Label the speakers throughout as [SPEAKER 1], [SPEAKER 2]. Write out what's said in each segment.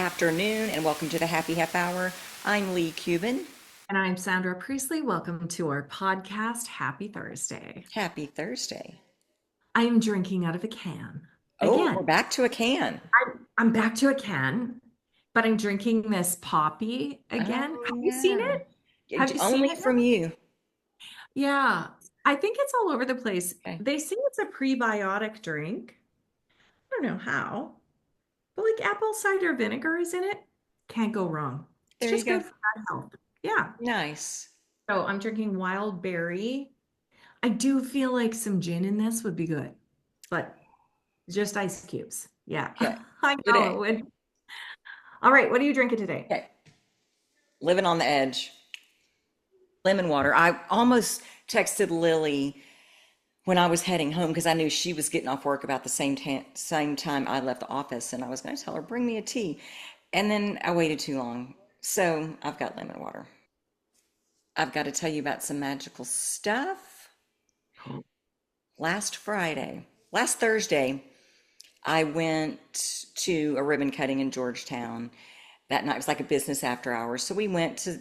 [SPEAKER 1] afternoon, and welcome to the Happy Half Hour. I'm Leigh Kubin.
[SPEAKER 2] And I'm Sandra Priestley. Welcome to our podcast. Happy Thursday.
[SPEAKER 1] Happy Thursday.
[SPEAKER 2] I am drinking out of a can.
[SPEAKER 1] Oh, we're
[SPEAKER 2] Again,
[SPEAKER 1] back to a can.
[SPEAKER 2] I'm back to a can, but I'm drinking this poppy again.
[SPEAKER 1] Oh,
[SPEAKER 2] Have you seen
[SPEAKER 1] yeah.
[SPEAKER 2] it? Have you seen
[SPEAKER 1] Only
[SPEAKER 2] it
[SPEAKER 1] from
[SPEAKER 2] now?
[SPEAKER 1] you.
[SPEAKER 2] Yeah, I think it's all over the place.
[SPEAKER 1] Okay.
[SPEAKER 2] They say it's a prebiotic drink. I don't know how, but like apple cider vinegar is in it. Can't go wrong. It's
[SPEAKER 1] There you
[SPEAKER 2] just
[SPEAKER 1] go.
[SPEAKER 2] good for gut health. Yeah.
[SPEAKER 1] Nice.
[SPEAKER 2] So I'm drinking wild berry. I do feel like some gin in this would be good, but just ice cubes. Yeah,
[SPEAKER 1] Okay.
[SPEAKER 2] I know it
[SPEAKER 1] Today.
[SPEAKER 2] would. All right, what are you drinking today?
[SPEAKER 1] Okay. Living on the edge. Lemon water. I almost texted Lily when I was heading home because I knew she was getting off work about the same time I left the office, and I was going to tell her, bring me a tea. And then I waited too long. So I've got lemon water. I've got to tell you about some magical stuff. Last Thursday, I went to a ribbon cutting in Georgetown. That night it was like a business after hours. So we went to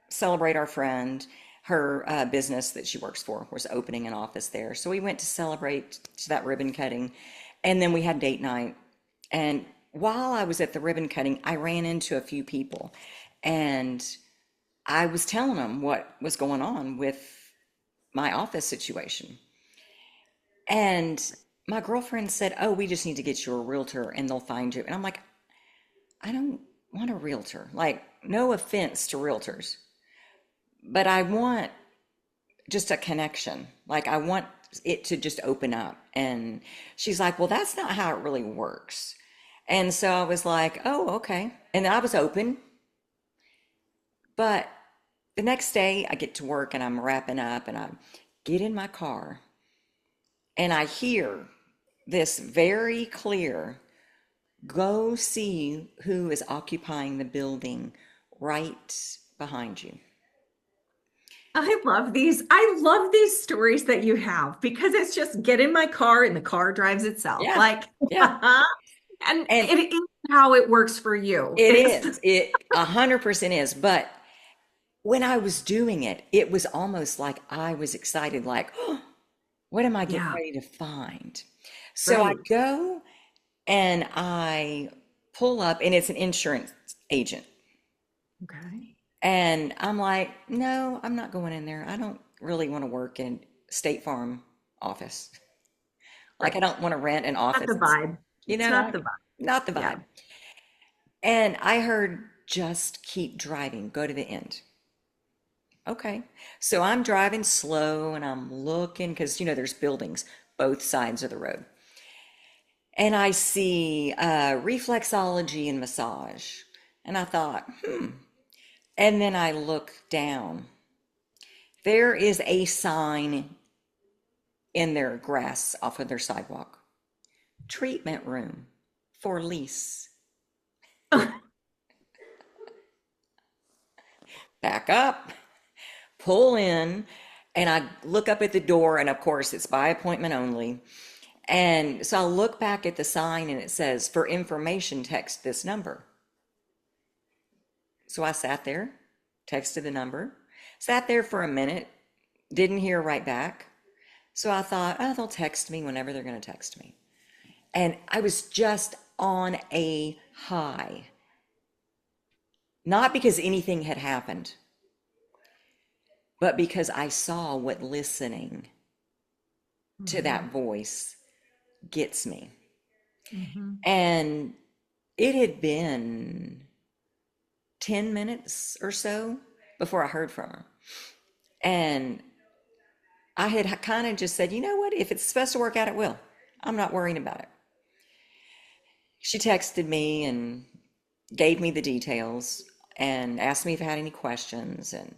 [SPEAKER 1] celebrate our friend. Her business that she works for was opening an office there. So we went to celebrate to that ribbon cutting. And then we had date night. And while I was at the ribbon cutting, I ran into a few people. And I was telling them what was going on with my office situation. And my girlfriend said, "Oh, we just need to get you a realtor and they'll find you." And I'm like, "I don't want a realtor. Like, no offense to realtors, but I want just a connection. Like, I want it to just open up." And she's like, "Well, that's not how it really works." And so I was like, "Oh, okay." And I was open. But the next day I get to work and I'm wrapping up and I get in my car and I hear this very clear, "Go see who is occupying the building right behind you."
[SPEAKER 2] I love these stories that you have because it's just get in my car and the car drives itself.
[SPEAKER 1] Yeah,
[SPEAKER 2] Like,
[SPEAKER 1] yeah.
[SPEAKER 2] and
[SPEAKER 1] And
[SPEAKER 2] it is how it works for you.
[SPEAKER 1] it
[SPEAKER 2] It's
[SPEAKER 1] is, it 100% is. But when I was doing it, it was almost like I was excited, like, "Oh, what am I getting
[SPEAKER 2] yeah,
[SPEAKER 1] ready to find?" So I
[SPEAKER 2] right.
[SPEAKER 1] go and I pull up, and it's an insurance agent.
[SPEAKER 2] Okay.
[SPEAKER 1] And I'm like, "No, I'm not going in there. I don't really want to work in State Farm office. Like, I
[SPEAKER 2] Right.
[SPEAKER 1] don't want to rent an
[SPEAKER 2] Not the
[SPEAKER 1] office,
[SPEAKER 2] vibe.
[SPEAKER 1] you
[SPEAKER 2] It's
[SPEAKER 1] know,
[SPEAKER 2] not the
[SPEAKER 1] like,
[SPEAKER 2] vibe.
[SPEAKER 1] not the
[SPEAKER 2] Yeah.
[SPEAKER 1] vibe." And I heard, "Just keep driving, go to the end." Okay. So I'm driving slow and I'm looking because, there's buildings both sides of the road. And I see reflexology and massage. And I thought, and then I look down. There is a sign in their grass off of their sidewalk: treatment room for lease. Back up, pull in, and I look up at the door, and of course, it's by appointment only. And so I look back at the sign, and it says, "For information, text this number." So I sat there, texted the number, sat there for a minute, didn't hear right back. So I thought, oh, they'll text me whenever they're going to text me. And I was just on a high, not because anything had happened, but because I saw what listening to
[SPEAKER 2] Mhm.
[SPEAKER 1] that voice gets me.
[SPEAKER 2] Mhm.
[SPEAKER 1] And it had been 10 minutes or so before I heard from her. And I had kind of just said, "You know what? If it's supposed to work out, it will. I'm not worrying about it." She texted me and gave me the details and asked me if I had any questions. And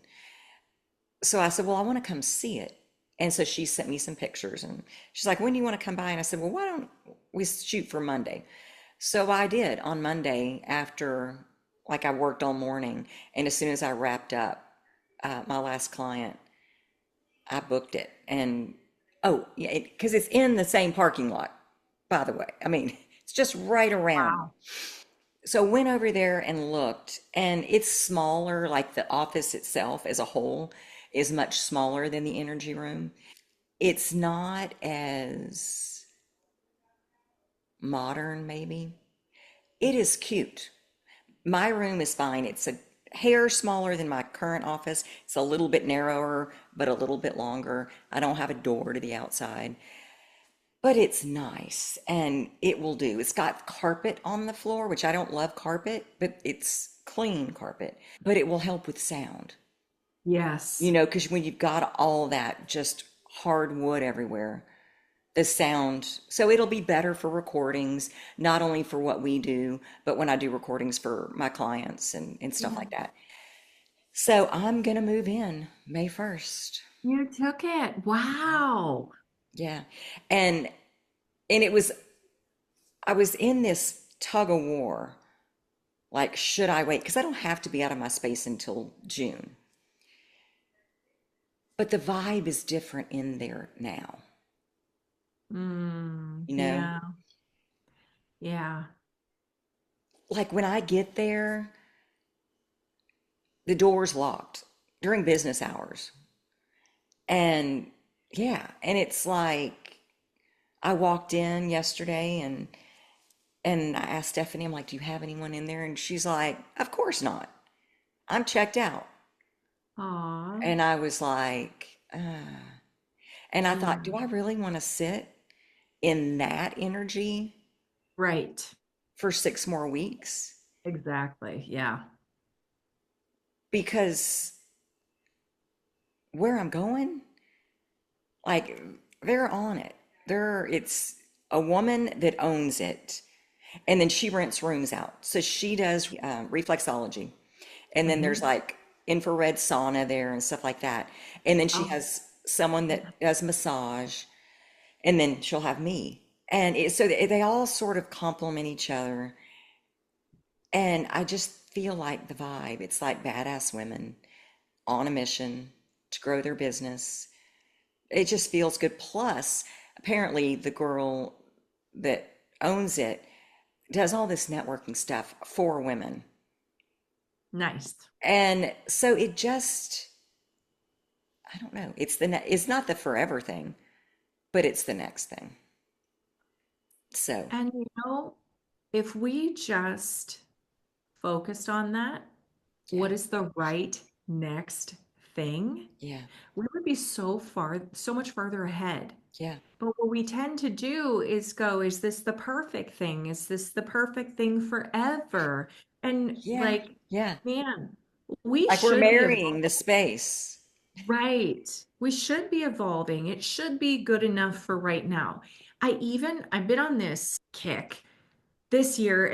[SPEAKER 1] so I said, "Well, I want to come see it." And so she sent me some pictures and she's like, "When do you want to come by?" And I said, "Well, why don't we shoot for Monday?" So I did on Monday after, like, I worked all morning. And as soon as I wrapped up my last client, I booked it. And oh, yeah, because it's in the same parking lot, by the way. I mean, it's just right around.
[SPEAKER 2] Wow.
[SPEAKER 1] So went over there and looked, and it's smaller, like the office itself as a whole is much smaller than the energy room. It's not as modern, maybe. It is cute. My room is fine. It's a hair smaller than my current office. It's a little bit narrower, but a little bit longer. I don't have a door to the outside, but it's nice and it will do. It's got carpet on the floor, which I don't love carpet, but it's clean carpet, but it will help with sound,
[SPEAKER 2] Yes.
[SPEAKER 1] because when you've got all that just hardwood everywhere, the sound, so it'll be better for recordings, not only for what we do, but when I do recordings for my clients and stuff
[SPEAKER 2] Yeah.
[SPEAKER 1] like that. So I'm gonna move in May 1st.
[SPEAKER 2] You took it. Wow.
[SPEAKER 1] Yeah. And it was, I was in this tug of war. Like, should I wait? Because I don't have to be out of my space until June. But the vibe is different in there now, you know?
[SPEAKER 2] Yeah. Yeah.
[SPEAKER 1] Like when I get there, the door's locked during business hours. And yeah, and it's like I walked in yesterday and I asked Stephanie, I'm like, do you have anyone in there? And she's like, of course not. I'm checked out.
[SPEAKER 2] Aw.
[SPEAKER 1] And I was like, and I thought, do
[SPEAKER 2] Mm.
[SPEAKER 1] I really want to sit in that energy
[SPEAKER 2] Right.
[SPEAKER 1] for 6 more weeks?
[SPEAKER 2] Exactly. Yeah.
[SPEAKER 1] Because where I'm going, like they're on it. It's a woman that owns it. And then she rents rooms out. So she does reflexology. And then there's
[SPEAKER 2] Hmm.
[SPEAKER 1] like infrared sauna there and stuff like that. And then she
[SPEAKER 2] Oh,
[SPEAKER 1] has someone
[SPEAKER 2] yeah.
[SPEAKER 1] that does massage. And then she'll have me. And so they all sort of complement each other. And I just feel like the vibe, it's like badass women on a mission to grow their business. It just feels good. Plus, apparently, the girl that owns it does all this networking stuff for women.
[SPEAKER 2] Nice.
[SPEAKER 1] And so it just, I don't know. It's not the forever thing, but it's the next thing. So,
[SPEAKER 2] And if we just focused on that,
[SPEAKER 1] yeah,
[SPEAKER 2] what is the right next thing?
[SPEAKER 1] yeah,
[SPEAKER 2] We would be so much farther ahead.
[SPEAKER 1] yeah,
[SPEAKER 2] But what we tend to do is go, is this the perfect thing? Is this the perfect thing forever? And
[SPEAKER 1] yeah,
[SPEAKER 2] like,
[SPEAKER 1] yeah.
[SPEAKER 2] man, we
[SPEAKER 1] Like we're
[SPEAKER 2] should be
[SPEAKER 1] marrying the
[SPEAKER 2] evolving.
[SPEAKER 1] space.
[SPEAKER 2] Right. We should be evolving. It should be good enough for right now. I've been on this kick this year.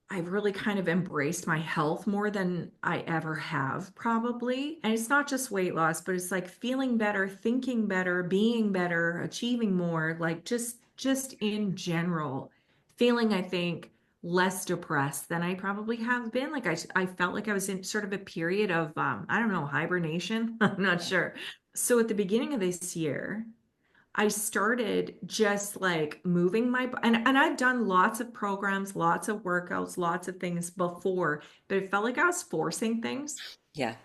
[SPEAKER 2] I've really kind of embraced my health more than I ever have, probably. And it's not just weight loss, but it's like feeling better, thinking better, being better, achieving more, like just in general, feeling, I think, less depressed than I probably have been. Like I felt like I was in sort of a period of I don't know, hibernation. I'm not sure. So at the beginning of this year, I started just like moving and I've done lots of programs, lots of workouts, lots of things before, but it felt like I was forcing things.
[SPEAKER 1] Yeah.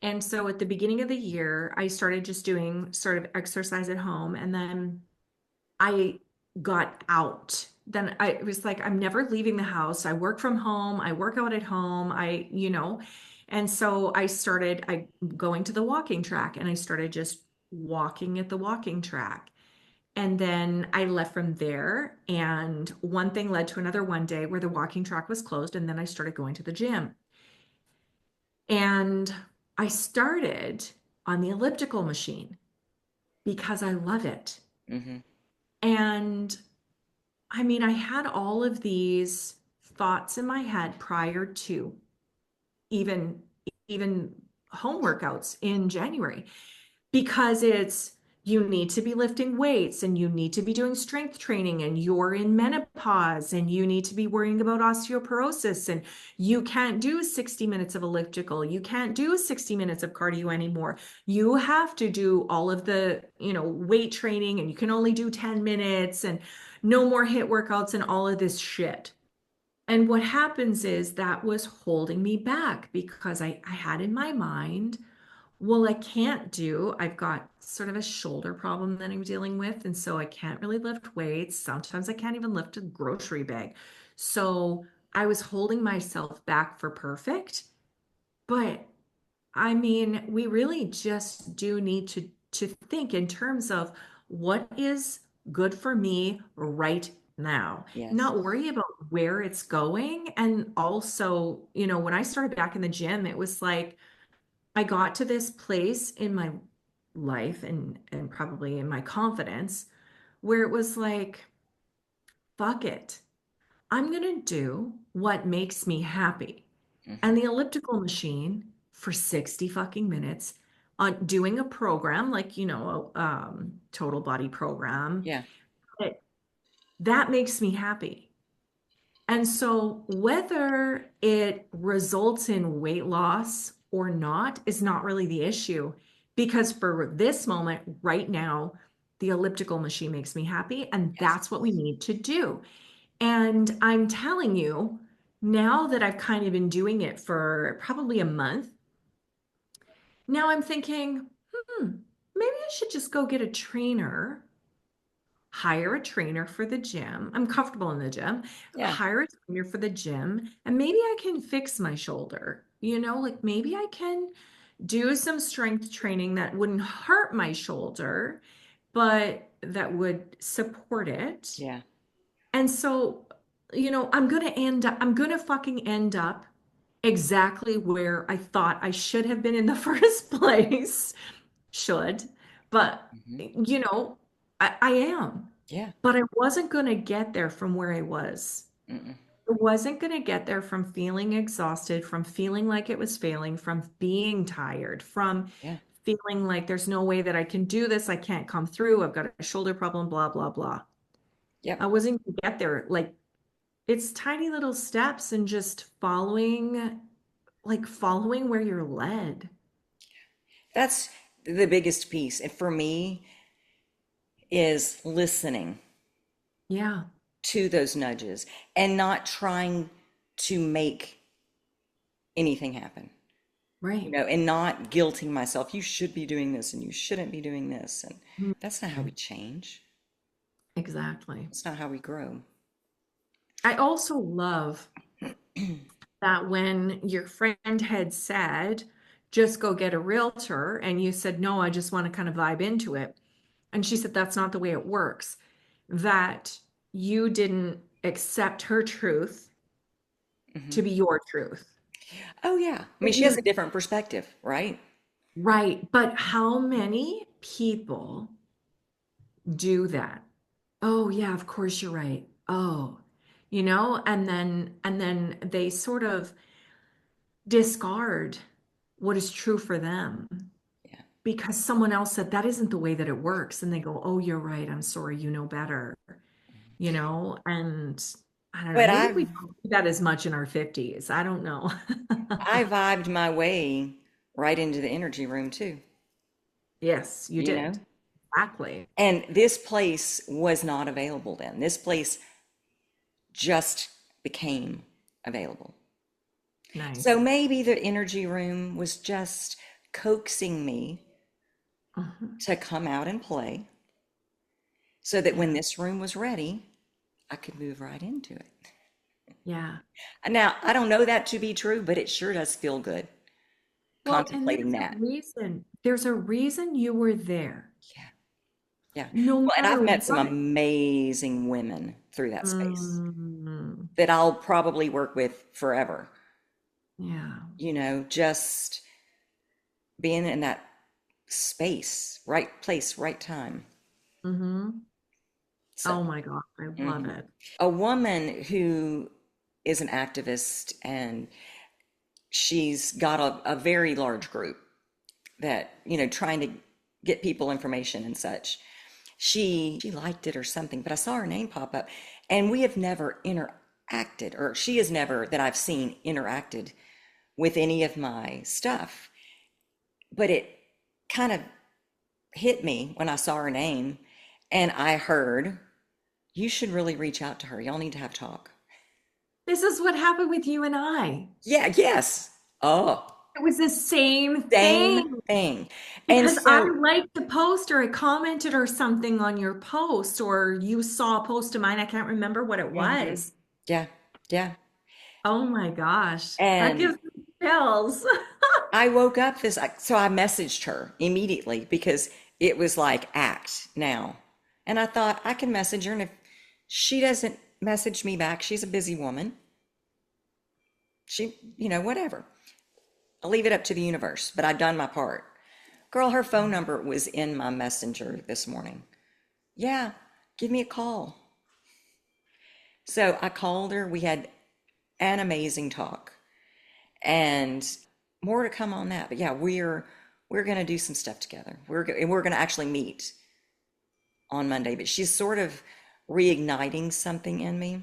[SPEAKER 2] And so at the beginning of the year, I started just doing sort of exercise at home, and then I got out. Then I it was like I'm never leaving the house. I work from home, I work out at home, and so I going to the walking track, and I started just walking at the walking track. And then I left from there, and one thing led to another one day where the walking track was closed, and then I started going to the gym. And I started on the elliptical machine because I love it.
[SPEAKER 1] Hmm.
[SPEAKER 2] And I mean, I had all of these thoughts in my head prior to even even home workouts in January, because it's you need to be lifting weights and you need to be doing strength training and you're in menopause and you need to be worrying about osteoporosis and you can't do 60 minutes of elliptical, you can't do 60 minutes of cardio anymore, you have to do all of the weight training and you can only do 10 minutes and no more hit workouts and all of this shit. And what happens is that was holding me back because I had in my mind, well, I can't do, I've got sort of a shoulder problem that I'm dealing with. And so I can't really lift weights. Sometimes I can't even lift a grocery bag. So I was holding myself back for perfect. But I mean, we really just do need to think in terms of what is good for me right now,
[SPEAKER 1] Yes.
[SPEAKER 2] not worry about where it's going. And also, when I started back in the gym, it was like I got to this place in my life and probably in my confidence where it was like, fuck it. I'm going to do what makes me happy. And
[SPEAKER 1] Hmm.
[SPEAKER 2] the elliptical machine for 60 fucking minutes on doing a program like, total body program,
[SPEAKER 1] Yeah.
[SPEAKER 2] that that makes me happy. And so whether it results in weight loss or not is not really the issue because for this moment right now, the elliptical machine makes me happy. And
[SPEAKER 1] Yes.
[SPEAKER 2] that's what we need to do. And I'm telling you, now that I've kind of been doing it for probably a month, now I'm thinking, maybe I should just go get a trainer, hire a trainer for the gym. I'm comfortable in the gym,
[SPEAKER 1] Yeah.
[SPEAKER 2] hire a trainer for the gym, and maybe I can fix my shoulder. Like maybe I can do some strength training that wouldn't hurt my shoulder, but that would support it.
[SPEAKER 1] Yeah.
[SPEAKER 2] And so, I'm gonna fucking end up exactly where I thought I should have been in the first place. Should, but
[SPEAKER 1] Hmm.
[SPEAKER 2] I am.
[SPEAKER 1] Yeah.
[SPEAKER 2] But I wasn't gonna get there from where I was.
[SPEAKER 1] Mm-mm.
[SPEAKER 2] I wasn't gonna get there from feeling exhausted, from feeling like it was failing, from being tired, from
[SPEAKER 1] Yeah.
[SPEAKER 2] feeling like there's no way that I can do this. I can't come through. I've got a shoulder problem, blah, blah, blah. I
[SPEAKER 1] Yep.
[SPEAKER 2] wasn't gonna get there. Like it's tiny little steps and just following where you're led.
[SPEAKER 1] That's the biggest piece. And for me, is listening
[SPEAKER 2] Yeah,
[SPEAKER 1] to those nudges and not trying to make anything happen,
[SPEAKER 2] right.
[SPEAKER 1] and not guilting myself. You should be doing this and you shouldn't be doing this. And that's not how we
[SPEAKER 2] Mhm.
[SPEAKER 1] change.
[SPEAKER 2] Exactly.
[SPEAKER 1] That's not how we grow.
[SPEAKER 2] I also love that when your friend had said, just go get a realtor, and you said, no, I just want to kind of vibe into it. And she said, that's not the way it works. That you didn't accept her truth
[SPEAKER 1] Hmm.
[SPEAKER 2] to be your truth.
[SPEAKER 1] Oh, yeah. I mean,
[SPEAKER 2] That
[SPEAKER 1] she has
[SPEAKER 2] you're
[SPEAKER 1] a different perspective, right?
[SPEAKER 2] right. But how many people do that? Oh, yeah, of course you're right. Oh, and then they sort of discard what is true for them
[SPEAKER 1] Yeah.
[SPEAKER 2] because someone else said that isn't the way that it works. And they go, oh, you're right. I'm sorry. You know better, and I don't know.
[SPEAKER 1] But
[SPEAKER 2] Maybe we don't do that as much in our 50s. I don't know.
[SPEAKER 1] I vibed my way right into the energy room too,
[SPEAKER 2] Yes, you
[SPEAKER 1] you know?
[SPEAKER 2] did. Exactly.
[SPEAKER 1] And this place was not available then. This place just became available. So
[SPEAKER 2] Nice.
[SPEAKER 1] maybe the energy room was just coaxing me
[SPEAKER 2] Mhm.
[SPEAKER 1] to come out and play so that when
[SPEAKER 2] Yeah.
[SPEAKER 1] this room was ready, I could move right into it.
[SPEAKER 2] Yeah.
[SPEAKER 1] Now, I don't know that to be true, but it sure does feel good
[SPEAKER 2] Well, and
[SPEAKER 1] contemplating that.
[SPEAKER 2] there's a reason you were there.
[SPEAKER 1] Yeah. Yeah.
[SPEAKER 2] No
[SPEAKER 1] Well, and
[SPEAKER 2] matter
[SPEAKER 1] I've met some
[SPEAKER 2] what.
[SPEAKER 1] amazing women through that space
[SPEAKER 2] Mm,
[SPEAKER 1] that I'll probably work with forever,
[SPEAKER 2] yeah.
[SPEAKER 1] just being in that space, right place, right time.
[SPEAKER 2] Hmm.
[SPEAKER 1] So,
[SPEAKER 2] Oh my God, I love
[SPEAKER 1] mhm.
[SPEAKER 2] it.
[SPEAKER 1] A woman who is an activist and she's got a very large group that, trying to get people information and such. She liked it or something, but I saw her name pop up and we have never interacted, or she has never, that I've seen, interacted with any of my stuff. But it kind of hit me when I saw her name and I heard, you should really reach out to her. Y'all need to have talk.
[SPEAKER 2] This is what happened with you and I.
[SPEAKER 1] Yeah, yes. Oh,
[SPEAKER 2] It was the same
[SPEAKER 1] same
[SPEAKER 2] thing
[SPEAKER 1] thing. And
[SPEAKER 2] because I
[SPEAKER 1] so,
[SPEAKER 2] liked the post or I commented or something on your post or you saw a post of mine. I can't remember what it
[SPEAKER 1] mhm,
[SPEAKER 2] was.
[SPEAKER 1] yeah, yeah.
[SPEAKER 2] Oh my gosh. That
[SPEAKER 1] And
[SPEAKER 2] gives me chills.
[SPEAKER 1] I woke up so I messaged her immediately because it was like, act now. And I thought I can message her. And if she doesn't message me back, she's a busy woman. Whatever. I'll leave it up to the universe, but I've done my part. Girl, her phone number was in my messenger this morning. Yeah, give me a call. So I called her. We had an amazing talk, and more to come on that. But yeah, we're gonna do some stuff together. We're gonna actually meet on Monday. But she's sort of reigniting something in me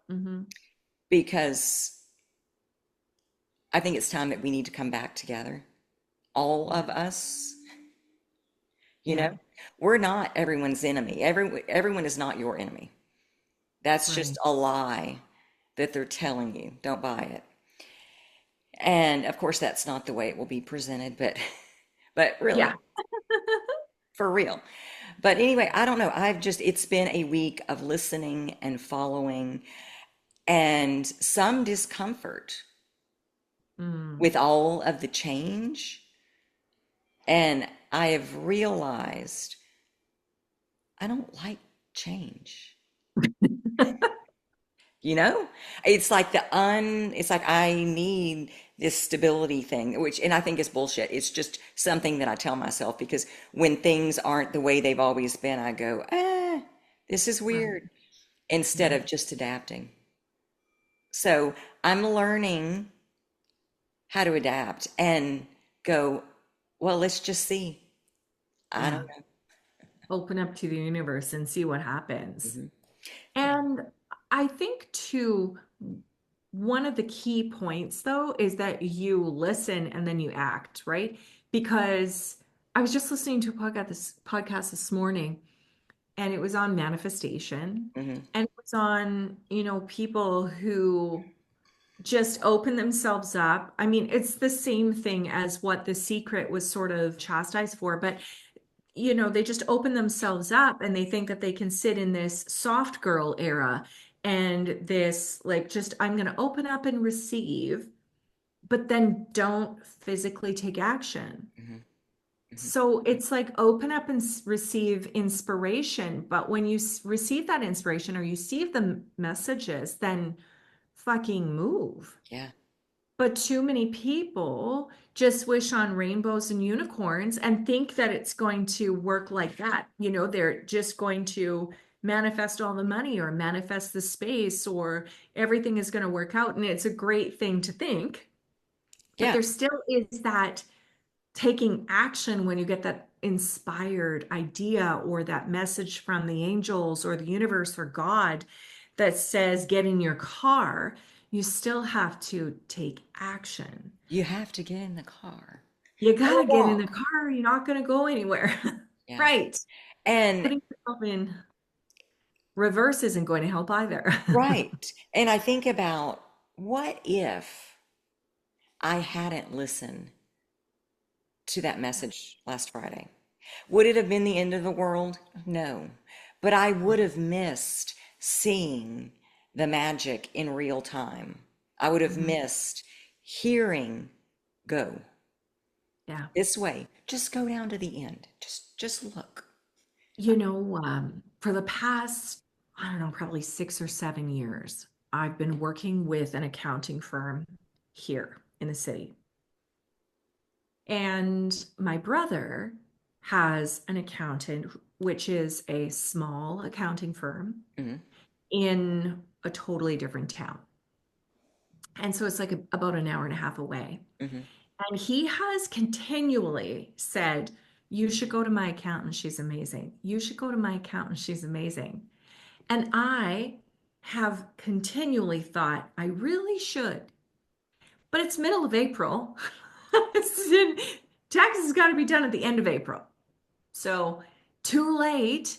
[SPEAKER 2] Hmm.
[SPEAKER 1] because I think it's time that we need to come back together, all
[SPEAKER 2] Yeah.
[SPEAKER 1] of us. You
[SPEAKER 2] Yeah.
[SPEAKER 1] know, we're not everyone's enemy. Everyone is not your enemy. That's just
[SPEAKER 2] Right.
[SPEAKER 1] a lie that they're telling you. Don't buy it. And of course, that's not the way it will be presented, but but really,
[SPEAKER 2] Yeah.
[SPEAKER 1] for real. But anyway, I don't know. It's been a week of listening and following and some discomfort
[SPEAKER 2] Mm.
[SPEAKER 1] with all of the change. And I have realized I don't like change. You know, it's like I need this stability thing, which, and I think is bullshit. It's just something that I tell myself because when things aren't the way they've always been, I go, this is
[SPEAKER 2] Right.
[SPEAKER 1] weird, instead
[SPEAKER 2] Yeah.
[SPEAKER 1] of just adapting. So I'm learning how to adapt and go, well, let's just see. I don't
[SPEAKER 2] Yeah. Open up to the universe and see what
[SPEAKER 1] know.
[SPEAKER 2] happens.
[SPEAKER 1] Yeah.
[SPEAKER 2] And I think too, one of the key points though is that you listen and then you act, right? Because I was just listening to a podcast this morning and it was on manifestation
[SPEAKER 1] Hmm.
[SPEAKER 2] and it was on, people who just open themselves up. I mean, it's the same thing as what The Secret was sort of chastised for, but they just open themselves up and they think that they can sit in this soft girl era and this like just I'm going to open up and receive, but then don't physically take action.
[SPEAKER 1] Hmm. Hmm.
[SPEAKER 2] So it's like open up and receive inspiration, but when you receive that inspiration or you receive the messages, then fucking move.
[SPEAKER 1] Yeah.
[SPEAKER 2] But too many people just wish on rainbows and unicorns and think that it's going to work like that. They're just going to manifest all the money or manifest the space or everything is going to work out. And it's a great thing to think. But
[SPEAKER 1] Yeah.
[SPEAKER 2] there still is that taking action when you get that inspired idea or that message from the angels or the universe or God that says, get in your car, you still have to take action.
[SPEAKER 1] You have to get in the car
[SPEAKER 2] You
[SPEAKER 1] or
[SPEAKER 2] got to get in the
[SPEAKER 1] walk.
[SPEAKER 2] car. You're not going to go anywhere.
[SPEAKER 1] Yeah.
[SPEAKER 2] Right.
[SPEAKER 1] And
[SPEAKER 2] Putting yourself in reverse isn't going to help either.
[SPEAKER 1] right. And I think about what if I hadn't listened to that message last Friday? Would it have been the end of the world? No. But I would have missed seeing the magic in real time. I would have
[SPEAKER 2] Mhm.
[SPEAKER 1] missed hearing, go
[SPEAKER 2] Yeah.
[SPEAKER 1] this way. Just go down to the end. Just look.
[SPEAKER 2] For the past, I don't know, probably 6 or 7 years, I've been working with an accounting firm here in the city. And my brother has an accountant, which is a small accounting firm
[SPEAKER 1] Hmm.
[SPEAKER 2] in a totally different town. And so it's like about an hour and a half away.
[SPEAKER 1] Hmm.
[SPEAKER 2] And he has continually said, you should go to my accountant. She's amazing. You should go to my accountant. She's amazing. And I have continually thought I really should, but it's middle of April. Taxes got to be done at the end of April. So too late.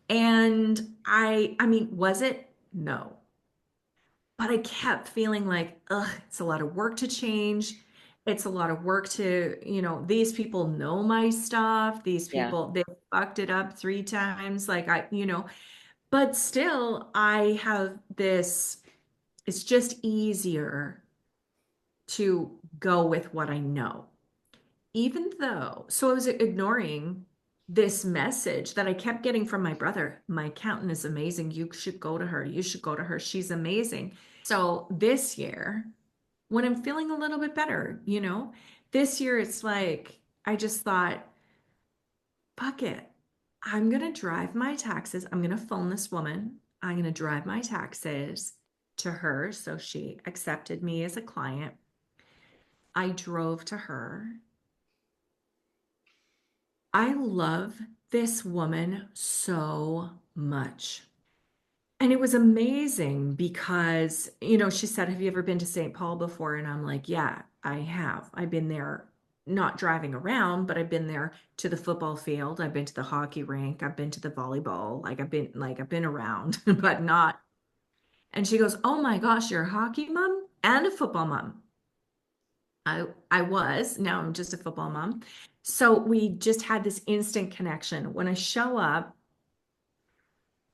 [SPEAKER 2] And I mean, was it? No. but I kept feeling like, ugh, it's a lot of work to change. It's a lot of work to, these people know my stuff. These
[SPEAKER 1] Yeah.
[SPEAKER 2] people, they fucked it up 3 times. Like but still, I have this, it's just easier to go with what I know. Even though, so I was ignoring this message that I kept getting from my brother. My accountant is amazing. You should go to her. You should go to her. She's amazing. So this year, when I'm feeling a little bit better, this year it's like, I just thought, fuck it. I'm going to drive my taxes. I'm going to phone this woman. I'm going to drive my taxes to her. So she accepted me as a client. I drove to her. I love this woman so much. And it was amazing because, she said, have you ever been to St. Paul before? And I'm like, yeah, I have. I've been there, not driving around, but I've been there to the football field. I've been to the hockey rink. I've been to the volleyball. I've been around, but not. And she goes, oh my gosh, you're a hockey mom and a football mom. I was. Now I'm just a football mom. So we just had this instant connection. When I show up,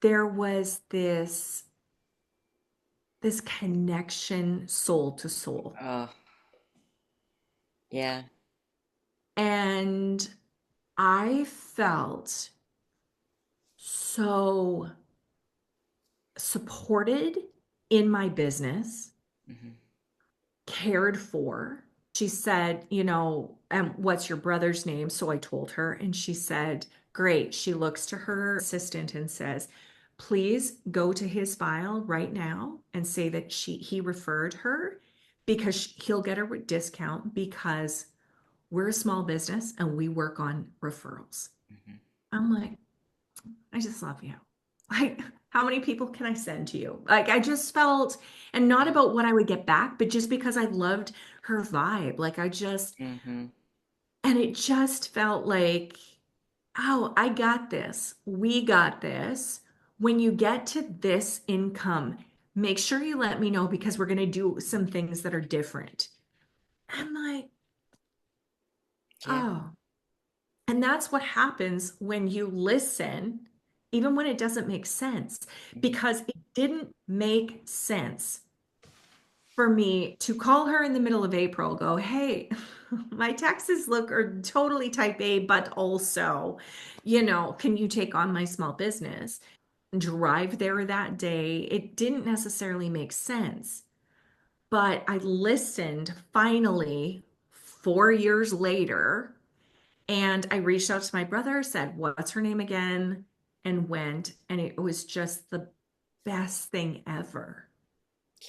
[SPEAKER 2] there was this connection soul to soul.
[SPEAKER 1] Oh, yeah.
[SPEAKER 2] And I felt so supported in my business,
[SPEAKER 1] Hmm.
[SPEAKER 2] cared for. She said, what's your brother's name? So I told her, and she said, great. She looks to her assistant and says, please go to his file right now and say that he referred her because he'll get a discount because we're a small business and we work on referrals.
[SPEAKER 1] Hmm.
[SPEAKER 2] I'm like, I just love you. Like, how many people can I send to you? Like, I just felt, and not
[SPEAKER 1] Yeah.
[SPEAKER 2] about what I would get back, but just because I loved her vibe. Like,
[SPEAKER 1] Hmm.
[SPEAKER 2] and it just felt like, oh, I got this. We got this. When you get to this income, make sure you let me know because we're going to do some things that are different. I'm like,
[SPEAKER 1] Yeah.
[SPEAKER 2] oh, and that's what happens when you listen, even when it doesn't make sense,
[SPEAKER 1] Hmm.
[SPEAKER 2] because it didn't make sense for me to call her in the middle of April, go, hey, my taxes look are totally type A, but also, can you take on my small business? Drive there that day. It didn't necessarily make sense, but I listened finally 4 years later. And I reached out to my brother, said, what's her name again? And went. And it was just the best thing ever.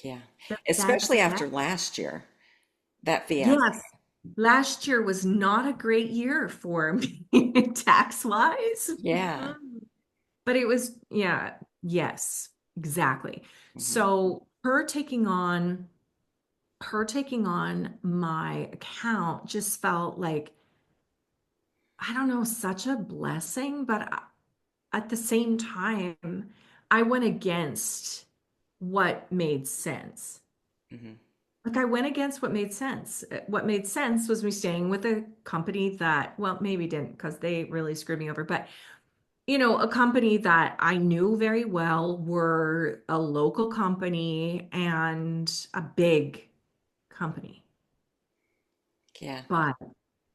[SPEAKER 1] Yeah.
[SPEAKER 2] The best,
[SPEAKER 1] Especially after
[SPEAKER 2] best.
[SPEAKER 1] last year, that fiasco.
[SPEAKER 2] Yes. Last year was not a great year for me tax wise.
[SPEAKER 1] Yeah.
[SPEAKER 2] But it was, yeah, yes, exactly.
[SPEAKER 1] Hmm.
[SPEAKER 2] So her taking on my account just felt like, I don't know, such a blessing, but at the same time, I went against what made sense.
[SPEAKER 1] Hmm.
[SPEAKER 2] Like I went against what made sense. What made sense was me staying with a company that, well, maybe didn't because they really screwed me over, but a company that I knew very well were a local company and a big company.
[SPEAKER 1] Yeah.
[SPEAKER 2] But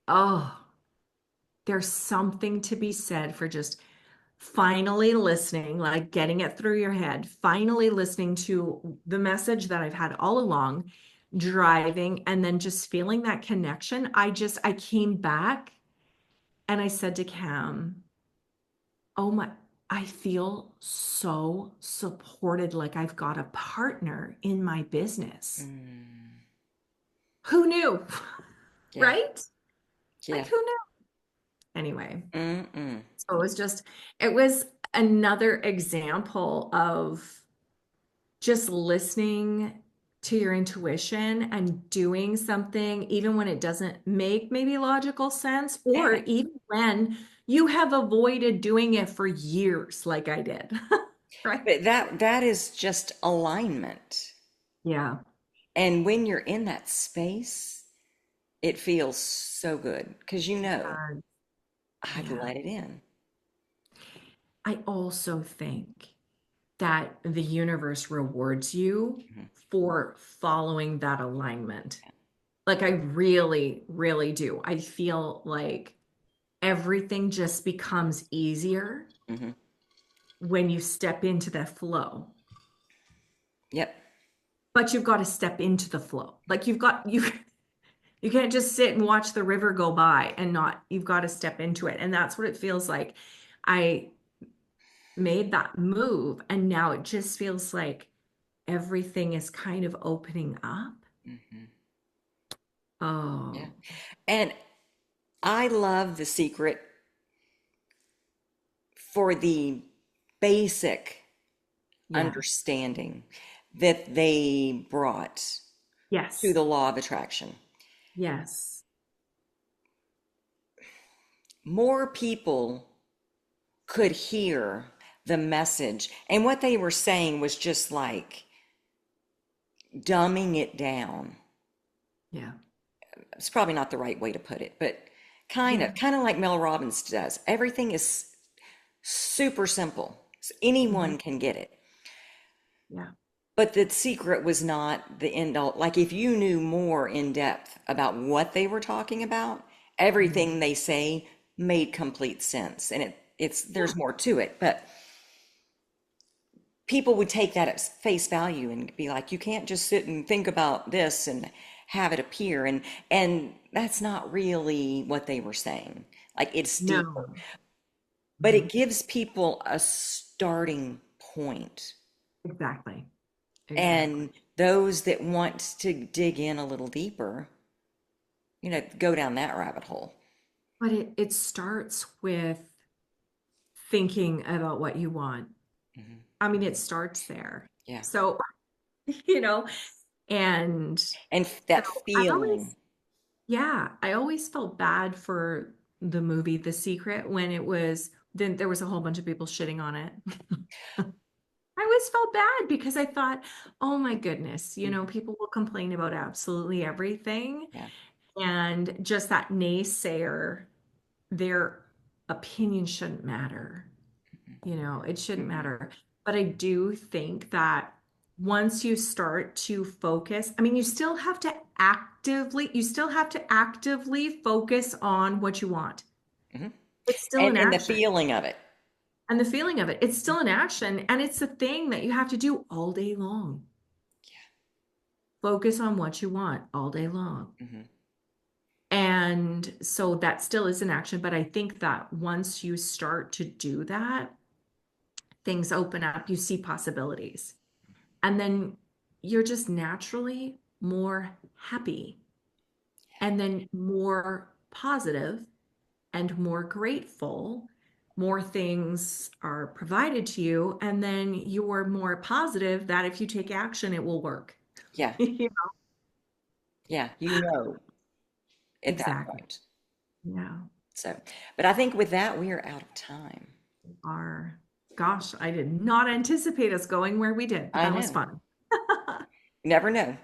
[SPEAKER 2] oh, there's something to be said for just finally listening, like getting it through your head, finally listening to the message that I've had all along, driving, and then just feeling that connection. I came back and I said to Cam, oh my, I feel so supported, like I've got a partner in my business.
[SPEAKER 1] Mm.
[SPEAKER 2] Who knew?
[SPEAKER 1] Yeah.
[SPEAKER 2] Right? Like,
[SPEAKER 1] Yeah.
[SPEAKER 2] who knew? Anyway,
[SPEAKER 1] Mm-mm.
[SPEAKER 2] so it was another example of just listening to your intuition and doing something, even when it doesn't make maybe logical sense, or
[SPEAKER 1] Yeah.
[SPEAKER 2] even when you have avoided doing it for years, like I did. Right?
[SPEAKER 1] But that is just alignment.
[SPEAKER 2] Yeah.
[SPEAKER 1] And when you're in that space, it feels so good because you know, I've
[SPEAKER 2] Yeah.
[SPEAKER 1] let it in.
[SPEAKER 2] I also think that the universe rewards you
[SPEAKER 1] Mhm.
[SPEAKER 2] for following that alignment. Like I really, really do. I feel like everything just becomes easier
[SPEAKER 1] Mhm.
[SPEAKER 2] when you step into the flow.
[SPEAKER 1] Yep.
[SPEAKER 2] But you've got to step into the flow. Like you can't just sit and watch the river go by and not, you've got to step into it. And that's what it feels like. I made that move and now it just feels like everything is kind of opening up.
[SPEAKER 1] Mhm. Yeah.
[SPEAKER 2] Oh,
[SPEAKER 1] And I love the secret for the basic
[SPEAKER 2] yeah.
[SPEAKER 1] understanding that they brought to
[SPEAKER 2] Yes.
[SPEAKER 1] the law of attraction.
[SPEAKER 2] Yes.
[SPEAKER 1] More people could hear the message. And what they were saying was just like dumbing it down.
[SPEAKER 2] Yeah.
[SPEAKER 1] It's probably not the right way to put it, but
[SPEAKER 2] Yeah.
[SPEAKER 1] kind of like Mel Robbins does. Everything is super simple. So anyone
[SPEAKER 2] Mhm.
[SPEAKER 1] can get it.
[SPEAKER 2] Yeah.
[SPEAKER 1] But the secret was not the end all. Like if you knew more in depth about what they were talking about,
[SPEAKER 2] Mhm.
[SPEAKER 1] everything they say made complete sense. And it's
[SPEAKER 2] Yeah.
[SPEAKER 1] there's more to it, but people would take that at face value and be like, you can't just sit and think about this and have it appear. And that's not really what they were saying. Like it's deeper,
[SPEAKER 2] No.
[SPEAKER 1] but it
[SPEAKER 2] Mhm.
[SPEAKER 1] gives people a starting point.
[SPEAKER 2] Exactly. Exactly.
[SPEAKER 1] And those that want to dig in a little deeper, go down that rabbit hole.
[SPEAKER 2] But it starts with thinking about what you want.
[SPEAKER 1] Hmm.
[SPEAKER 2] I mean, it starts there.
[SPEAKER 1] Yeah.
[SPEAKER 2] So, you know, and
[SPEAKER 1] And
[SPEAKER 2] so
[SPEAKER 1] that
[SPEAKER 2] I've always,
[SPEAKER 1] feeling.
[SPEAKER 2] yeah, I always felt bad for the movie The Secret when it was, then there was a whole bunch of people shitting on it. I always felt bad because I thought, oh my goodness,
[SPEAKER 1] Mhm.
[SPEAKER 2] people will complain about absolutely everything.
[SPEAKER 1] Yeah.
[SPEAKER 2] And just that naysayer, their opinion shouldn't matter. It shouldn't
[SPEAKER 1] Mm-mm.
[SPEAKER 2] matter. But I do think that once you start to focus, I mean, you still have to actively focus on what you want.
[SPEAKER 1] Hmm.
[SPEAKER 2] It's still an
[SPEAKER 1] And the
[SPEAKER 2] action.
[SPEAKER 1] feeling of it.
[SPEAKER 2] And the feeling of it, it's still an action. And it's a thing that you have to do all day long. Focus on what you want all day long.
[SPEAKER 1] Hmm.
[SPEAKER 2] And so that still is an action. But I think that once you start to do that, things open up, you see possibilities. And then you're just naturally more happy and then more positive and more grateful. More things are provided to you, and then you're more positive that if you take action, it will work.
[SPEAKER 1] Yeah.
[SPEAKER 2] Yeah.
[SPEAKER 1] Yeah. At that
[SPEAKER 2] Exactly.
[SPEAKER 1] point.
[SPEAKER 2] Yeah.
[SPEAKER 1] So, but I think with that, we are out of time.
[SPEAKER 2] Our Gosh, I did not anticipate us going where we did, but
[SPEAKER 1] I
[SPEAKER 2] that was
[SPEAKER 1] know.
[SPEAKER 2] fun.
[SPEAKER 1] Never know.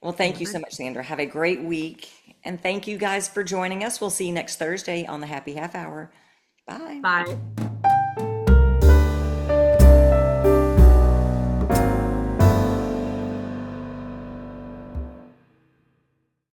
[SPEAKER 1] Well, thank you
[SPEAKER 2] Never.
[SPEAKER 1] so much, Sandra. Have a great week. And thank you guys for joining us. We'll see you next Thursday on the Happy Half Hour. Bye.
[SPEAKER 2] Bye.